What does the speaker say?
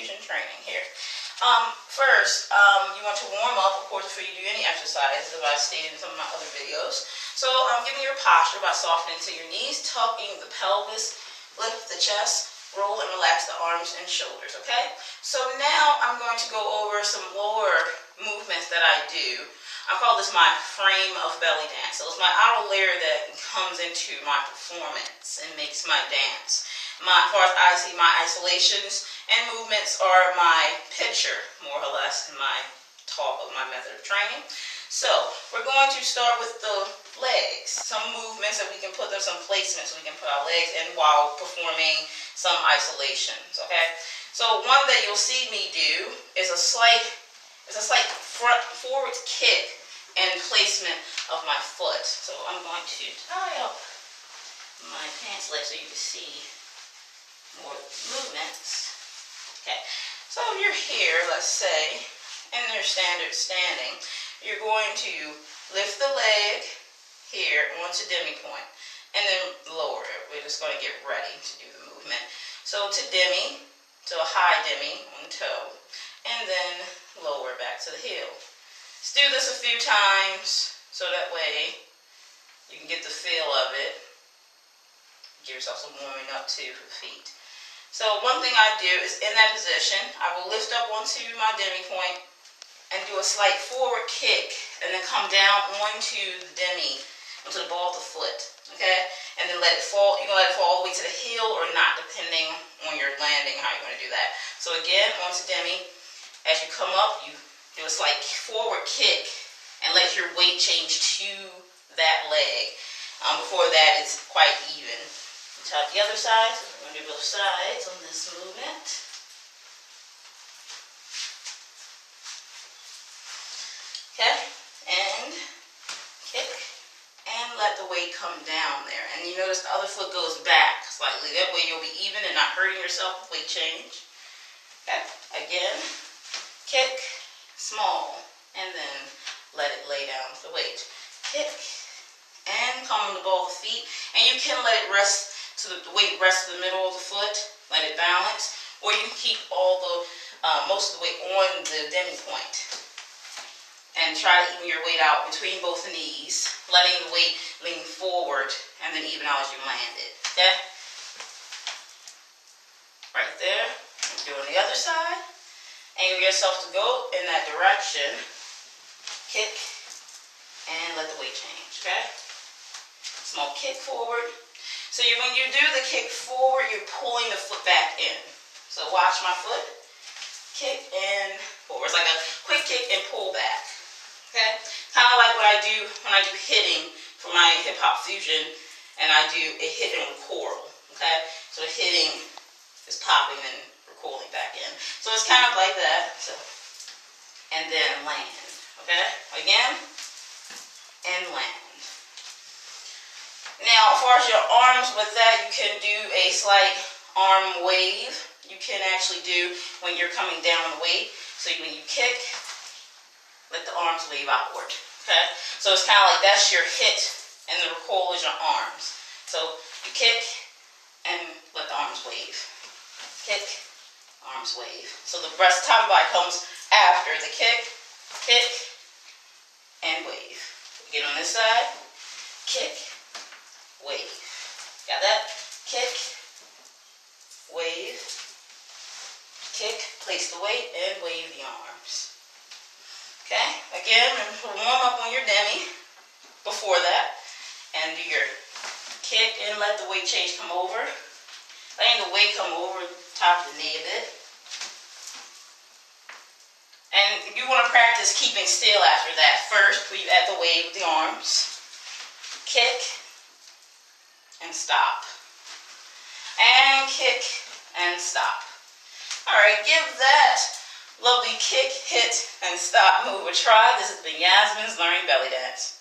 fusion training here. First, you want to warm up, of course, before you do any exercise, as I've stated in some of my other videos. So, giving your posture by softening to your knees, tucking the pelvis, lift the chest, roll and relax the arms and shoulders, okay? So now I'm going to go over some lower movements that I do. I call this my frame of belly dance. So it's my outer layer that comes into my performance and makes my dance. As far as I see, my isolations and movements are my picture, more or less, in my talk of my method of training. So we're going to start with the legs. Some movements that we can put them, some placements we can put our legs in while performing some isolations, okay? So one that you'll see me do is a slight forward kick and placement of my foot. So I'm going to tie up my pants leg so you can see more movements. Okay, so if you're here, let's say, in your standard standing, you're going to lift the leg here onto demi-point and then lower it. We're just going to get ready to do the movement. So to demi, to a high demi on the toe, and then lower back to the heel. Let's do this a few times so that way you can get the feel of it. Give yourself some warming up too for the feet. So one thing I do is in that position, I will lift up onto my demi-point and do a slight forward kick and then come down onto the demi, onto the ball of the foot, okay? And then let it fall. You can let it fall all the way to the heel or not, depending on your landing, how you're going to do that. So again, onto demi. As you come up, you do a slight forward kick and let your weight change to that leg. Before that, it's quite even. Try the other side. So we're going to do both sides on this movement. Okay, and kick, and let the weight come down there. And you notice the other foot goes back slightly. That way you'll be even and not hurting yourself with weight change. Okay, again, kick, small, and then let it lay down with the weight. Kick, and come on the ball of the feet. And you can let it rest, the weight rest in the middle of the foot, let it balance. Or you can keep all the, most of the weight on the demi-point. And try to even your weight out between both the knees, letting the weight lean forward and then even out as you land it. Okay? Right there. Do it on the other side. Angle yourself to go in that direction. Kick and let the weight change. Okay? Small kick forward. So when you do the kick forward, you're pulling the foot back in. So watch my foot. Kick and forward. It's like a quick kick and pull back. Okay, kind of like what I do when I do hitting for my hip-hop fusion, and I do a hit and recoil, okay? So the hitting is popping and recoiling back in. So it's kind of like that, so, and then land, okay? Again, and land. Now, as far as your arms with that, you can do a slight arm wave. You can actually do when you're coming down the weight. So when you kick, let the arms wave outward, okay? So it's kind of like that's your hit, and the recoil is your arms. So you kick, and let the arms wave. Kick, arms wave. So the breast top body comes after the kick, and wave. Again on this side, kick, wave. Got that? Kick, wave, kick, place the weight, and wave the arms. Okay, again, warm up on your demi before that, and do your kick and let the weight change come over. Letting the weight come over the top of the knee a bit. And you want to practice keeping still after that. First, we add the weight with the arms. Kick and stop. And kick and stop. Alright, give that lovely kick, hit, and stop move a try. This has been Yasmin's Learning Belly Dance.